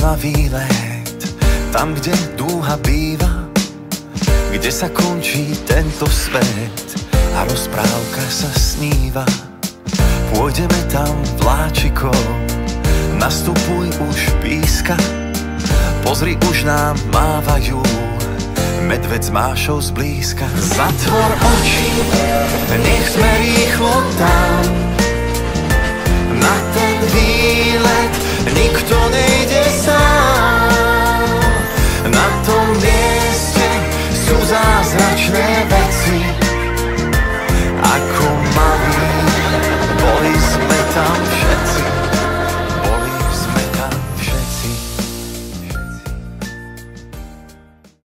na výlet, tam, kde dúha býva, kde sa končí tento svet a rozprávka sa sníva. Pôjdeme tam vláčikom, nastupuj už píska, pozri, už nám mávajú medveď s Mášou zblízka. Zatvor oči, nech sme rýchlo tam, na ten výlet nikto nejde sám.